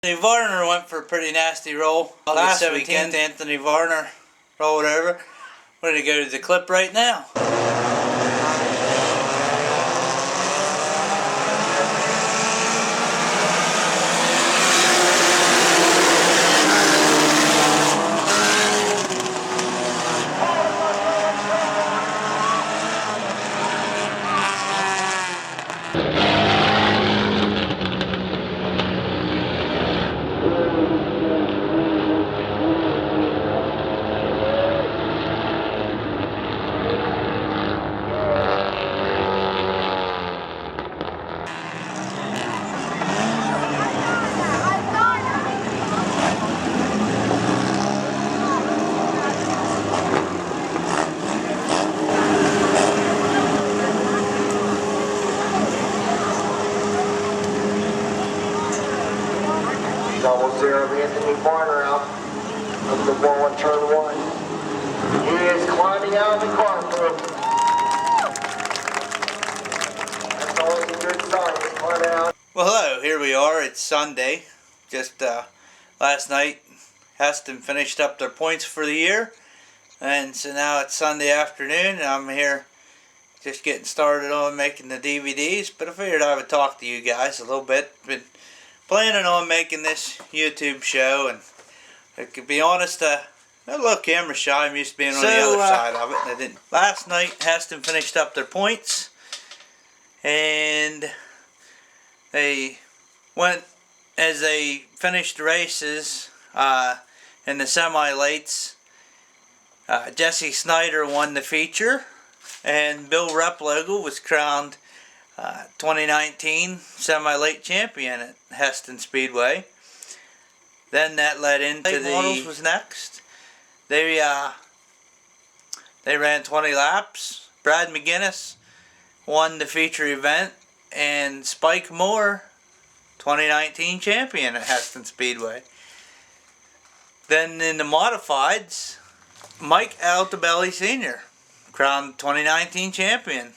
Anthony Varner went for a pretty nasty roll last weekend. Anthony Varner rolled over. We're going to go to the clip right now. Double zero, Anthony Varner out of the wall in turn one. He is climbing out of the car, folks. That's always a good sign. He's climbing out. Well, hello. Here we are. It's Sunday. Just last night, Heston finished up their points for the year. And so now it's Sunday afternoon, and I'm here just getting started on making the DVDs. But I figured I would talk to you guys a little bit. Been planning on making this YouTube show, and to be honest, I'm a little camera shy. I'm used to being on the other side of it, and I didn't. Last night, Heston finished up their points, and they went, as they finished the races in the semi-lates, Jesse Snyder won the feature, and Bill Replogle was crowned 2019 semi-late champion at Heston Speedway. Then that led into the models was next. They ran 20 laps. Brad McGinnis won the feature event, and Spike Moore, 2019 champion at Heston Speedway. Then in the modifieds, Mike Altobelli Sr., crowned 2019 champion.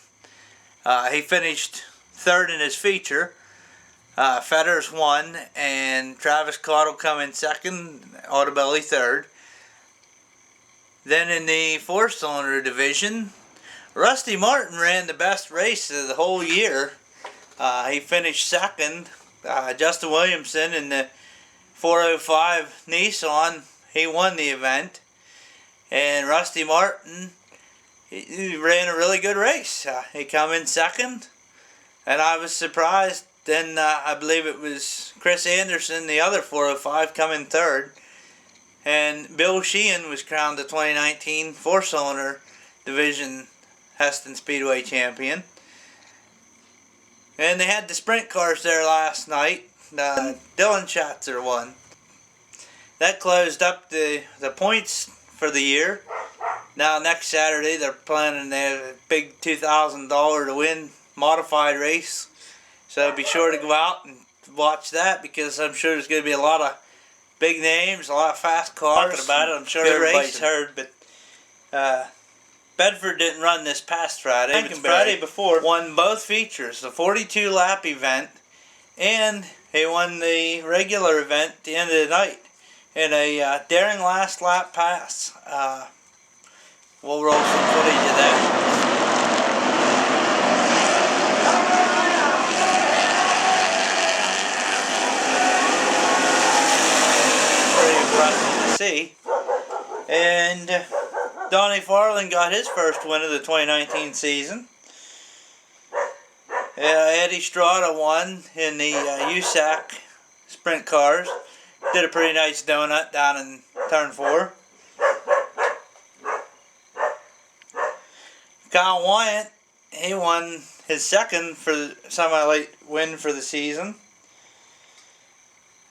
He finished third in his feature. Fetters won, and Travis Cottle come in second, Altobelli third. Then in the four-cylinder division, Rusty Martin ran the best race of the whole year. He finished second. Justin Williamson in the 405 Nissan, he won the event. And Rusty Martin, he ran a really good race. He come in second, and I was surprised. Then I believe it was Chris Anderson, the other 405, come in third. And Bill Sheehan was crowned the 2019 four-cylinder division Heston Speedway champion. And they had the sprint cars there last night. Dylan Schatzer won. That closed up the points for the year. Now next Saturday they're planning a big $2,000 to win modified race. So be sure to go out and watch that, because I'm sure there's going to be a lot of big names, a lot of fast cars. Talking about it, I'm sure everybody's heard. But Bedford didn't run this past Friday. But Friday before won both features, the 42-lap event, and he won the regular event at the end of the night in a daring last lap pass. We'll roll some footage of that. To see. And Donnie Farland got his first win of the 2019 season. Eddie Strada won in the USAC sprint cars. Did a pretty nice donut down in turn 4. Kyle Wyatt, he won his second for the semi-late win for the season.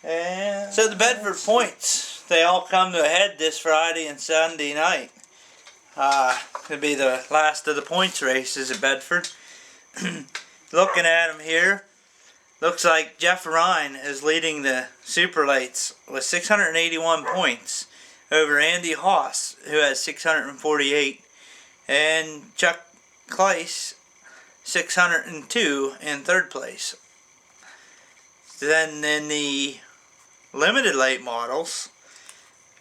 And so the Bedford points, they all come to a head this Friday and Sunday night. It'll be the last of the points races at Bedford. Looking at them here, looks like Jeff Ryan is leading the Superlates with 681 points over Andy Haas, who has 648, and Chuck Kleiss, 602 in third place. Then in the limited late models,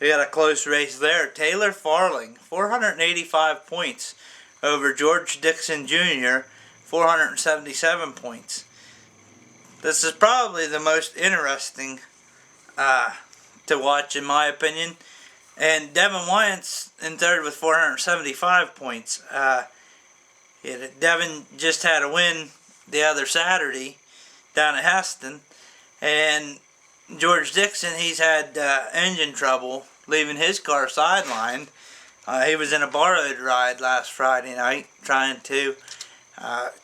we got a close race there. Taylor Farling, 485 points over George Dixon Jr., 477 points. This is probably the most interesting to watch, in my opinion. And Devin Wyant's in third with 475 points. Devin just had a win the other Saturday down at Heston, and George Dixon, he's had engine trouble leaving his car sidelined. He was in a borrowed ride last Friday night trying to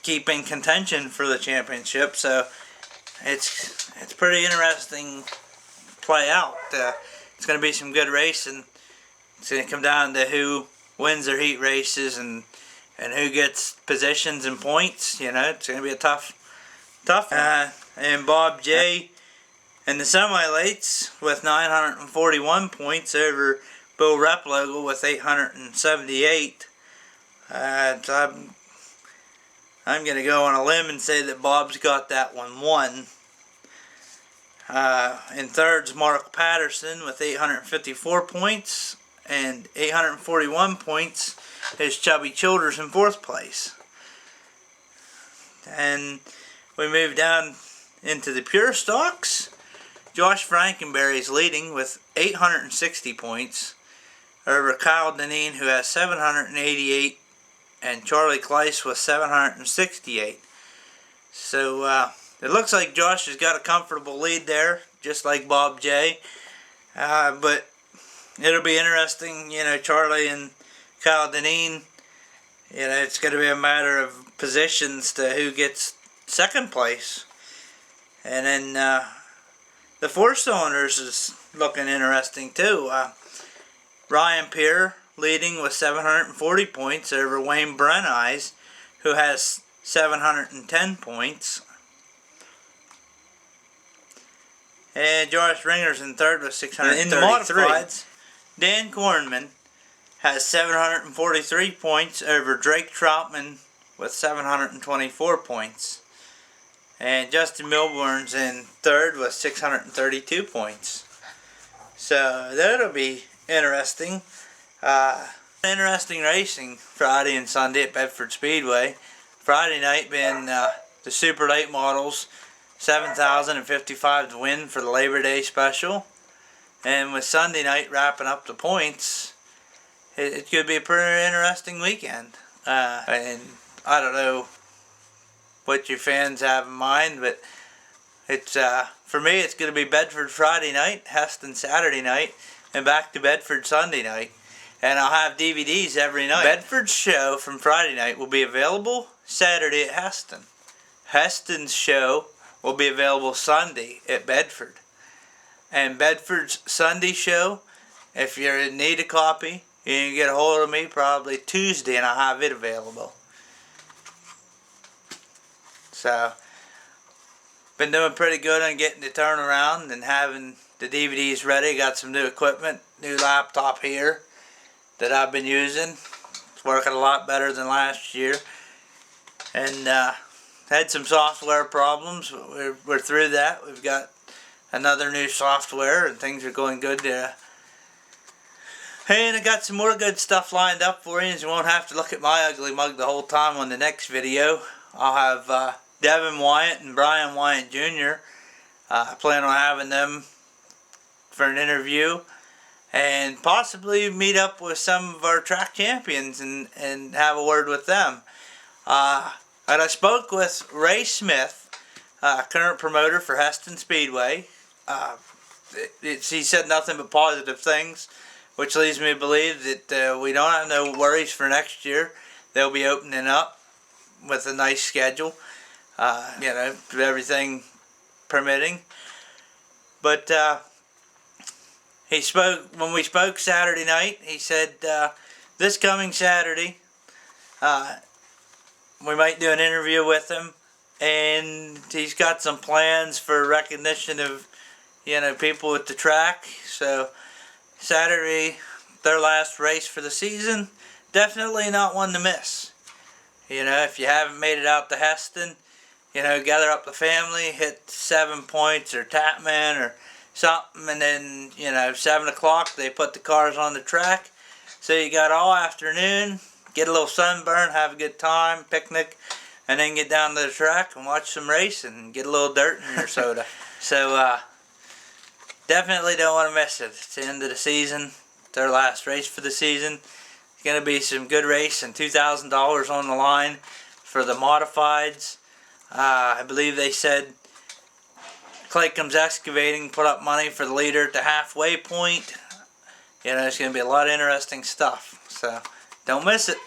keep in contention for the championship, so it's pretty interesting play out. It's going to be some good racing. It's going to come down to who wins their heat races and who gets positions and points. You know, it's going to be a tough one. And Bob J in the semi-lates with 941 points over Bill Replogle with 878. So I'm going to go on a limb and say that Bob's got that one won. In third's Mark Patterson with 854 points, and 841 points is Chubby Childers in fourth place. And we move down into the pure stocks. Josh Frankenberry's leading with 860 points over Kyle Deneen, who has 788, and Charlie Kleiss with 768. So it looks like Josh has got a comfortable lead there, just like Bob J. But it'll be interesting, you know, Charlie and Kyle Deneen. You know, it's going to be a matter of positions to who gets second place. And then the four cylinders is looking interesting too. Ryan Peer leading with 740 points over Wayne Brenize, who has 710 points. And Josh Ringer's in third with 633. In the modifieds, Dan Kornman has 743 points over Drake Troutman with 724 points. And Justin Milburn's in third with 632 points. So that'll be interesting. Interesting racing Friday and Sunday at Bedford Speedway. Friday night being the super late models, 7,055 to win for the Labor Day special. And with Sunday night wrapping up the points, it could be a pretty interesting weekend. And I don't know what your fans have in mind, but it's for me it's going to be Bedford Friday night, Heston Saturday night, and back to Bedford Sunday night. And I'll have DVDs every night. Bedford's show from Friday night will be available Saturday at Heston. Heston's show will be available Sunday at Bedford. And Bedford's Sunday show, if you're in need of a copy, you can get a hold of me probably Tuesday and I'll have it available. So, been doing pretty good on getting the turnaround and having the DVDs ready. Got some new equipment, new laptop here that I've been using. It's working a lot better than last year. And had some software problems. We're through that. We've got another new software and things are going good there. And I got some more good stuff lined up for you, so you won't have to look at my ugly mug the whole time on the next video. I'll have Devin Wyant and Brian Wyant Jr. I plan on having them for an interview and possibly meet up with some of our track champions and have a word with them. And I spoke with Ray Smith, current promoter for Heston Speedway. He said nothing but positive things, which leads me to believe that we don't have no worries for next year. They'll be opening up with a nice schedule, you know, everything permitting. But he spoke, when we spoke Saturday night, he said this coming Saturday we might do an interview with him, and he's got some plans for recognition of, you know, people at the track. So Saturday, their last race for the season, definitely not one to miss. You know, if you haven't made it out to Heston, you know, gather up the family, hit 7 Points or Tapman or something, and then 7 o'clock they put the cars on the track. So you got all afternoon, get a little sunburn, have a good time, picnic, and then get down to the track and watch some racing and get a little dirt in your soda. So definitely don't want to miss it. It's the end of the season. It's our last race for the season. It's going to be some good racing. $2,000 on the line for the modifieds. I believe they said Claycomb's Excavating put up money for the leader at the halfway point. It's going to be a lot of interesting stuff. So don't miss it.